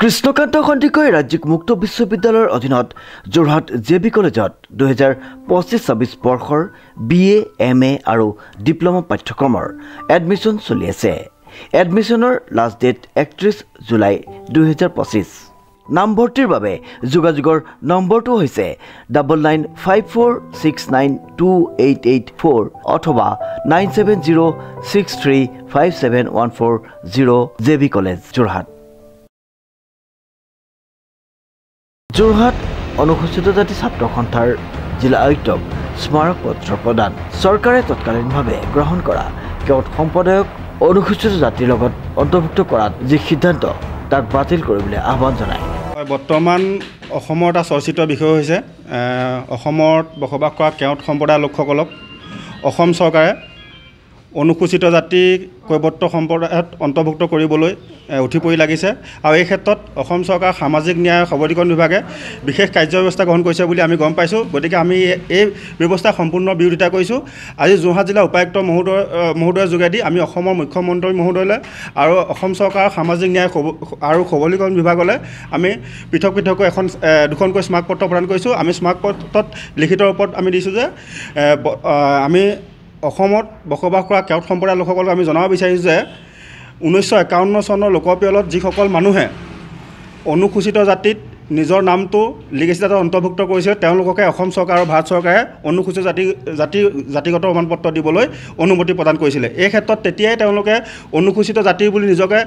কৃষ্ণকান্ত সন্দিকৈ ৰাজ্যিক মুক্ত বিশ্ববিদ্যালয়ৰ অধীনত যোৰহাট JB কলেজত 2025-26 বৰ্ষৰ BA, MA আৰু ডিপ্ল'মা পাঠ্যক্ৰমৰ এডমিশ্যন চলি আছে। এডমিশ্যনৰ লাষ্ট ডেট 31 জুলাই 2025। নামভৰ্তিৰ বাবে যোগাযোগৰ নম্বৰটো হৈছে 9954692884 অথবা 9706357140 JB কলেজ যোৰহাট। যোৰহাট অনুসূচিত জাতি ছাত্ৰ সন্থাৰ জিলা আয়ুক্তক স্মাৰক পত্ৰ প্ৰদান। চৰকাৰে তৎকালীনভাৱে গ্ৰহণ কৰা কেওট সম্প্ৰদায়ক অনুসূচিত জাতিৰ লগত অন্তৰ্ভুক্ত কৰাত যি সিদ্ধান্ত তাক বাতিল কৰিবলৈ আহ্বান জনায়। বৰ্তমান অসমৰ এটা চৰ্চিত বিষয় হৈছে অসমত বসবাস কৰা কেওট সম্প্ৰদায়ৰ লোকসকলক অসম চৰকাৰে অনুসূচিত জাতি কৈৱৰ্ত সম্প্ৰদায়ত অন্তৰ্ভুক্ত কৰিবলৈ উঠি পৰি লাগিছে আৰু এই ক্ষেত্ৰত অসম চৰকাৰ সামাজিক ন্যায় সবলীকৰণ বিভাগে বিশেষ কাৰ্যব্যৱস্থা গ্ৰহণ কৰিছে বুলি আমি গম পাইছোঁ। গতিকে আমি এই ব্যৱস্থা সম্পূৰ্ণ বিৰোধিতা কৰিছোঁ। আজি যোৰহাট জিলা উপায়ুক্ত মহোদয়ৰ যোগেদি আমি অসমৰ মুখ্যমন্ত্ৰী মহোদয়লৈ আৰু অসম চৰকাৰৰ সামাজিক ন্যায় আৰু সবলীকৰণ বিভাগলৈ আমি পৃথক পৃথকৈ দুখনকৈ স্মাৰক পত্ৰ প্ৰদান কৰিছোঁ। আমি স্মাৰক পত্ৰত লিখিত ৰূপত আমি দিছোঁ যে আমি অসমত বসবাস কৰা কেওট সম্প্ৰদায়ৰ লোকসকলক আমি জনাব বিচাৰিছোঁ যে 1951 চনৰ লোকপিয়লত যিসকল মানুহে অনুসূচিত জাতিত নিজৰ নামটো লিগেচিডাটত অন্তৰ্ভুক্ত কৰিছে তেওঁলোককে অসম চৰকাৰ আৰু ভাৰত চৰকাৰে অনুসূচিত জাতিগত প্ৰমাণপত্ৰ দিবলৈ অনুমতি প্ৰদান কৰিছিলে। এই ক্ষেত্ৰত তেতিয়াই তেওঁলোকে অনুসূচিত জাতি বুলি নিজকে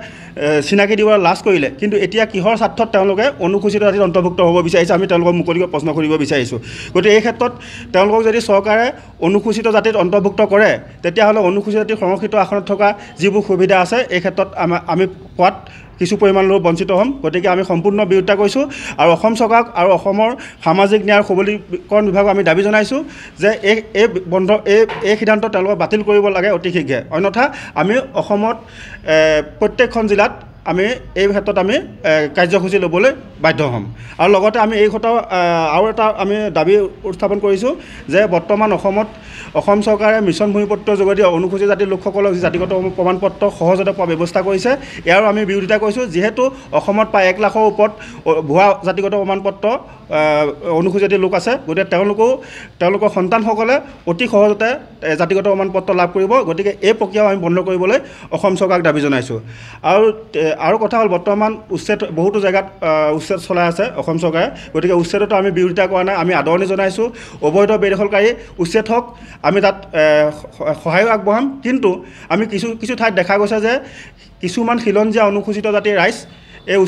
চিনাকি দিবলৈ লাজ কৰিলে, কিন্তু এতিয়া কিহৰ স্বাৰ্থত তেওঁলোকে অনুসূচিত জাতিত অন্তৰ্ভুক্ত হ'ব বিচাৰিছে আমি তেওঁলোকক মুকলিকৈ প্ৰশ্ন কৰিব বিচাৰিছোঁ। গতিকে এই ক্ষেত্ৰত তেওঁলোকক যদি চৰকাৰে অনুসূচিত জাতিত অন্তৰ্ভুক্ত কৰে তেতিয়াহ'লে অনুসূচিত জাতিৰ সংৰক্ষিত আসনত থকা যিবোৰ সুবিধা আছে এই ক্ষেত্ৰত আমি পোৱাত কিছু পৰিমাণ লোক বঞ্চিত হ'ম। গতিকে আমি সম্পূৰ্ণ বিৰোধিতা কৰিছোঁ আৰু অসম চৰকাৰক আৰু অসমৰ সামাজিক ন্যায় সবলীকৰণ বিভাগক আমি দাবী জনাইছোঁ যে এই সিদ্ধান্ত তেওঁলোকক বাতিল কৰিব লাগে অতি শীঘ্ৰে। অন্যথা আমি অসমত প্ৰত্যেকখন জিলাত আমি এই ক্ষেত্ৰত আমি কাৰ্যসূচী ল'বলৈ বাধ্য হ'ম। আৰু লগতে আমি এই কথা আৰু এটা আমি দাবী উত্থাপন কৰিছোঁ যে বৰ্তমান অসম চৰকাৰে মিছন ভূমিপত্ৰৰ যোগেদি অনুসূচিত জাতিৰ লোকসকলক যি জাতিগত প্ৰমাণপত্ৰ সহজতে পোৱাৰ ব্যৱস্থা কৰিছে ইয়াৰো আমি বিৰোধিতা কৰিছোঁ। যিহেতু অসমত প্ৰায় 1 লাখৰ ওপৰত ভুৱা জাতিগত প্ৰমাণপত্ৰ অনুসূচিত জাতিৰ লোক আছে, গতিকে তেওঁলোকৰ সন্তানসকলে অতি সহজতে জাতিগত প্ৰমাণপত্ৰ লাভ কৰিব। গতিকে এই প্ৰক্ৰিয়াও আমি বন্ধ কৰিবলৈ অসম চৰকাৰক দাবী জনাইছোঁ। আৰু কথা হ'ল বৰ্তমান উচ্ছেদ বহুতো জেগাত উচ্ছেদ চলাই আছে অসম চৰকাৰে। গতিকে উচ্ছেদতো আমি বিৰোধিতা কৰা নাই, আমি আদৰণি জনাইছোঁ। অবৈধ বেদখলকাৰী উচ্ছেদ হওক, আমি তাত সহায়ো আগবঢ়াম। কিন্তু আমি কিছু ঠাইত দেখা গৈছে যে কিছুমান খিলঞ্জীয়া অনুসূচিত জাতিৰ ৰাইজ এই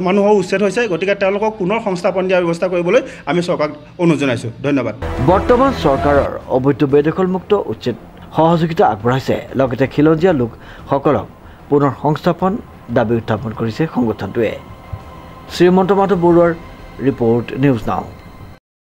মানুহৰ উচ্ছেদ হৈছে। গতিকে তেওঁলোকক পুনৰ সংস্থাপন দিয়াৰ ব্যৱস্থা কৰিবলৈ আমি চৰকাৰক অনুৰোধ জনাইছোঁ। ধন্যবাদ। বৰ্তমান চৰকাৰৰ অবৈধ বেদখলমুক্ত উচ্ছেদ সহযোগিতা আগবঢ়াইছে, লগতে খিলঞ্জীয়া লোকসকলক পুনৰ সংস্থাপন দাবী উত্থাপন কৰিছে সংগঠনটোৱে। শ্ৰীমন্ত মাধৱ বৰুৱাৰ ৰিপৰ্ট, নিউজ নাও।